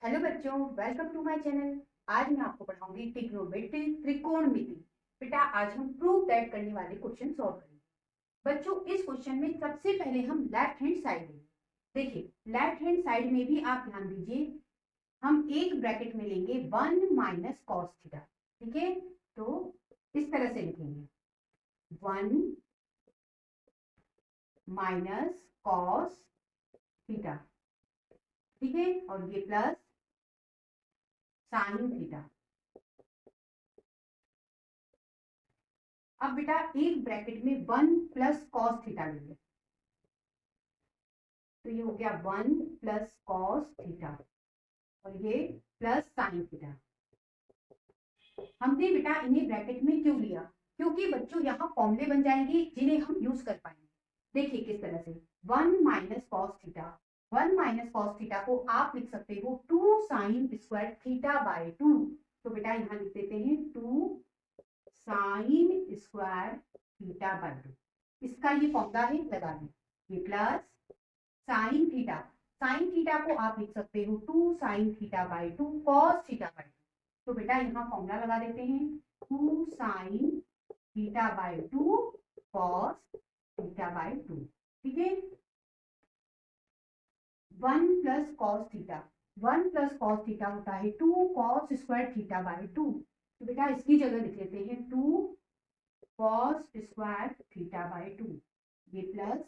Hello बच्चों, welcome to my channel. आज मैं आपको पढ़ाऊंगी ट्रिग्नोमेट्री, त्रिकोणमिति। बेटा आज हम प्रूव दैट करने वाले क्वेश्चन सॉल्व करेंगे। बच्चों इस क्वेश्चन में सबसे पहले हम लेफ्ट हैंड साइड लेंगे। देखिए लेफ्ट हैंड साइड में भी आप ध्यान दीजिए, हम एक ब्रैकेट में लेंगे 1 माइनस कॉस थीटा। ठीक है, तो इस तरह से लिखेंगे 1 माइनस कॉस थीटा। ठीक है, और ये प्लस साइन थीटा। अब बेटा एक ब्रैकेट में 1 प्लस कॉस थीटा लेंगे, तो ये हो गया 1 प्लस कॉस थीटा और ये प्लस साइन थीटा। हमने बेटा इन्हें ब्रैकेट में क्यों लिया? क्योंकि बच्चों यहाँ फॉर्मूले बन जाएंगे जिन्हें हम यूज कर पाएंगे। देखिए किस तरह से 1 minus cos theta, 1 minus cos theta को आप लिख सकते हो 2 साइन स्क्वायर थीटा बाय 2। तो बेटा यहाँ लिख देते हैं 2 साइन स्क्वायर थीटा बाय 2। इसका ये फॉर्मूला है, लगा लें। ये plus sine theta, sine theta को आप लिख सकते हो 2 sine theta by 2 cos theta by 2। तो बेटा यहाँ फॉर्मूला लगा देते हैं 2 sine theta by 2 cos theta by 2। ठीक है, 1 plus cos theta, 1 plus cos theta होता है 2 कॉस स्क्वायर थीटा बाय 2। तो बेटा इसकी जगह लिख लेते हैं 2 कॉस स्क्वायर थीटा बाय 2। ये प्लस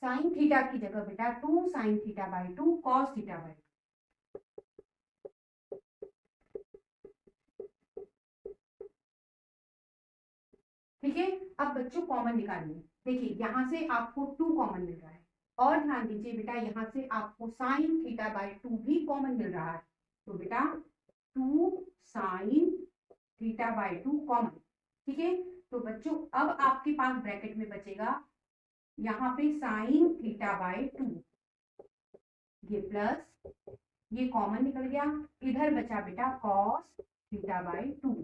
साइन थीटा की जगह बेटा 2 sine theta by 2 cos theta by 2। ठीक है, अब बच्चों कॉमन निकालिए। देखिए यहाँ से आपको 2 कॉमन मिल रहा है और ध्यान दीजिए बेटा यहाँ से आपको साइन थीटा बाय 2 भी कॉमन मिल रहा है। तो बेटा 2 साइन थीटा बाय 2 कॉमन। ठीक है, तो बच्चों अब आपके पास ब्रैकेट में बचेगा यहाँ पे साइन थीटा बाय 2, ये प्लस ये कॉमन निकल गया, इधर बचा बेटा कॉस थीटा बाय 2।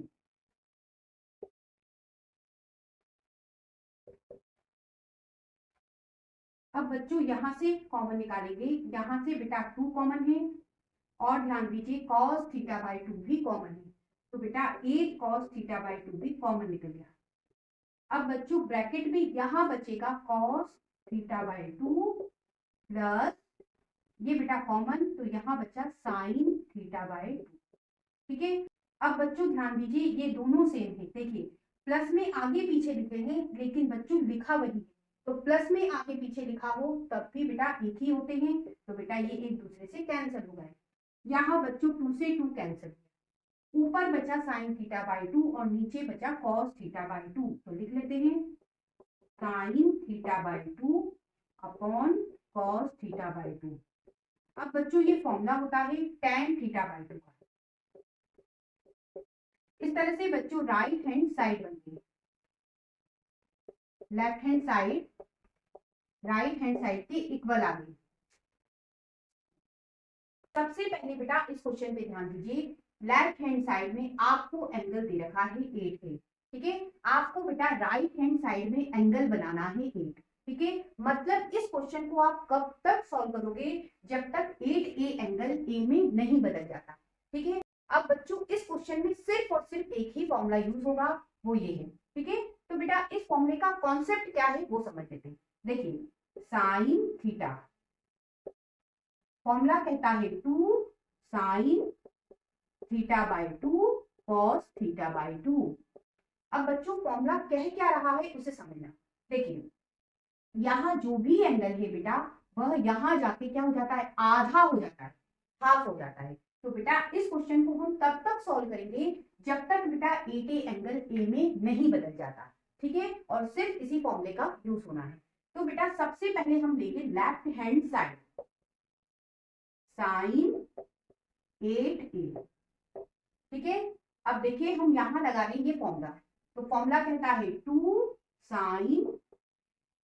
अब बच्चों यहां से कॉमन निकालेंगे, यहां से बेटा 2 कॉमन है और ध्यान दीजिए कॉस थीटा बाय 2 भी कॉमन है। तो बेटा एक कॉस थीटा बाय 2 भी कॉमन निकल गया। अब बच्चों ब्रैकेट में यहां बचेगा कॉस थीटा बाय 2 प्लस ये बेटा कॉमन, तो यहाँ बचा साइन थीटा बाय 2। ठीक है, अब बच्चों ध्यान दीजिए ये दोनों सेम है। देखिए प्लस में आगे पीछे लिखे हैं लेकिन बच्चों लिखा वही है, तो प्लस में आगे पीछे लिखा हो तब भी बेटा एक ही होते हैं। तो बेटा ये एक दूसरे से कैंसिल हो गए। यहाँ बच्चों 2 से 2 कैंसिल, ऊपर बचा साइन थीटा बाय 2 और नीचे बचा कॉस थीटा बाय 2। तो लिख लेते हैं sine theta by 2 upon cos theta by 2। अब बच्चों ये फॉर्मूला होता है tan थीटा बाय 2 का। इस तरह से बच्चों राइट हैंड साइड बनती है, left hand side right hand side के इक्वल आ गई। सबसे पहले बेटा इस क्वेश्चन पे ध्यान दीजिए, लेफ्ट हैंड साइड में आपको एंगल दे रखा है 8 है। ठीक है, आपको बेटा राइट हैंड साइड में एंगल बनाना है 8। ठीक है, मतलब इस क्वेश्चन को आप कब तक सॉल्व करोगे? जब तक 8 ए एंगल ए में नहीं बदल जाता। ठीक है, अब बच्चों इस क्वेश्चन में सिर्फ और सिर्फ एक ही फॉर्मूला यूज होगा, वो ये है। ठीक है, तो बेटा इस फॉर्मूले का कॉन्सेप्ट क्या है वो समझ लेते हैं। देखिए साइन थीटा, फॉर्मूला कहता है 2 sine theta by 2 cos theta by 2। अब बच्चों फॉर्मूला कह क्या रहा है उसे समझना। देखिए यहाँ जो भी एंगल है बेटा वह यहाँ जाके क्या हो जाता है, आधा हो जाता है, हाफ हो जाता है। तो बेटा इस क्वेश्चन को हम तब तक सॉल्व करेंगे जब तक बेटा ए के एंगल ए में नहीं बदल जाता। ठीक है, और सिर्फ इसी फॉर्मूले का यूज होना है। तो बेटा सबसे पहले हम लेंगे left hand side, sign 8a। ठीक है, अब देखिए हम यहां लगा लेंगे फॉर्मूला। तो फॉर्मूला कहता है 2 साइन,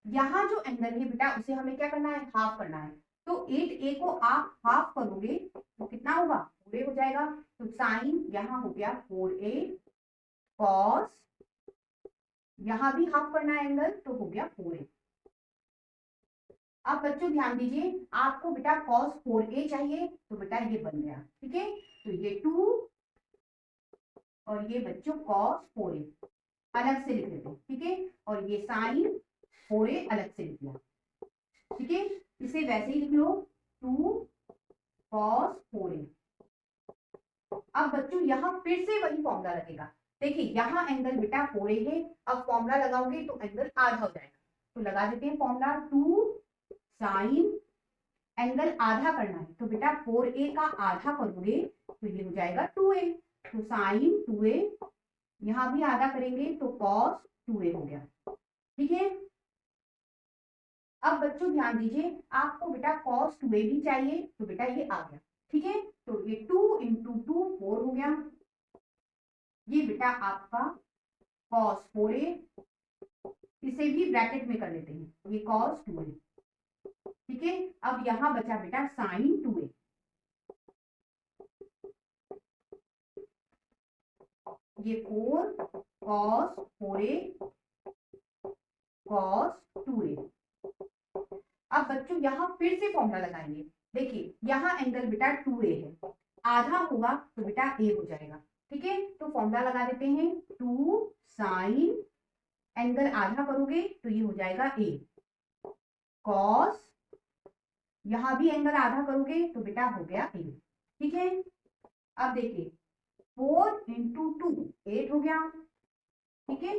यहाँ जो एंगल है बेटा उसे हमें क्या करना है, हाफ करना है। तो 8a को आप हाफ करोगे तो कितना होगा, 4a हो जाएगा। तो साइन यहाँ हो गया 4a, कॉस यहाँ भी हाफ करना है एंगल तो हो गया 4a। अब बच्चों ध्यान दीजिए, आपको बेटा cos 4a चाहिए, तो बेटा ये बन गया, ठीक है। तो ये 2 और ये बच्चों cos 4a अलग से लिख लेते हैं, ठीक है। और ये sin 4a अलग से लिख लिया, ठीक है। इसे वैसे ही लिख लो 2 cos 4a। अब बच्चों यहाँ फिर से वही फॉर्मूला लगेगा। देखिए यहाँ एंगल बेटा 4a है, अब फॉर्मूला लगाओगे तो एंगल आधा हो जाएगा, तो लगा देते हैं फॉर्मूला 2 साइन, एंगल आधा करना है तो बेटा 4a का आधा करोगे तो ये हो जाएगा 2a, तो साइन 2a, यहां भी आधा करेंगे तो cos 2a हो गया, ठीक है। अब बच्चों ध्यान दीजिए, आपको बेटा cos 2a भी चाहिए, तो बेटा ये आ गया, ठीक है। तो ये 2 × 2 4 हो गया, ये बेटा आपका cos 4a, इसे भी ब्रैकेट में कर लेते हैं, ये cos 2a, ठीक है। अब यहां बचा बेटा sin 2a, ये 4 cos 4a cos 2a। अब बच्चों यहां फिर से फॉर्मूला लगाएंगे। देखिए यहां एंगल बेटा 2a है, आधा होगा तो बेटा a हो जाएगा, ठीक है। तो फॉर्मूला लगा देते हैं 2 साइन, एंगल आधा करोगे तो ये हो जाएगा a, cos, यहां भी एंगल आधा करोगे तो बेटा हो गया a, ठीक है। अब देखिए 4 × 2 8 हो गया, ठीक है।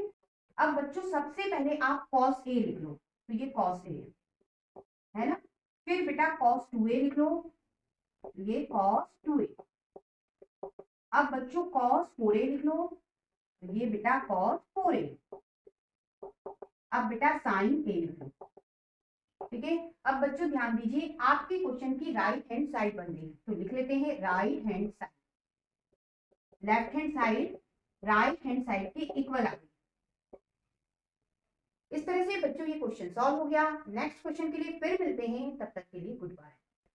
अब बच्चों सबसे पहले आप cos a लिख लो, तो ये cos a है ना। फिर बेटा cos 2a लिख लो, ये cos 2a। अब बच्चों cos 4a लिख लो, तो ये बेटा cos 4a। अब बेटा sin a लिख लो, ठीक है। अब बच्चों ध्यान दीजिए, आपके क्वेश्चन की राइट हैंड साइड बन गई, तो लिख लेते हैं right hand side, left hand side right hand side के इक्वल आ गई। इस तरह से बच्चों ये क्वेश्चन सॉल्व हो गया। नेक्स्ट क्वेश्चन के लिए फिर मिलते हैं, तब तक के लिए गुड बाय।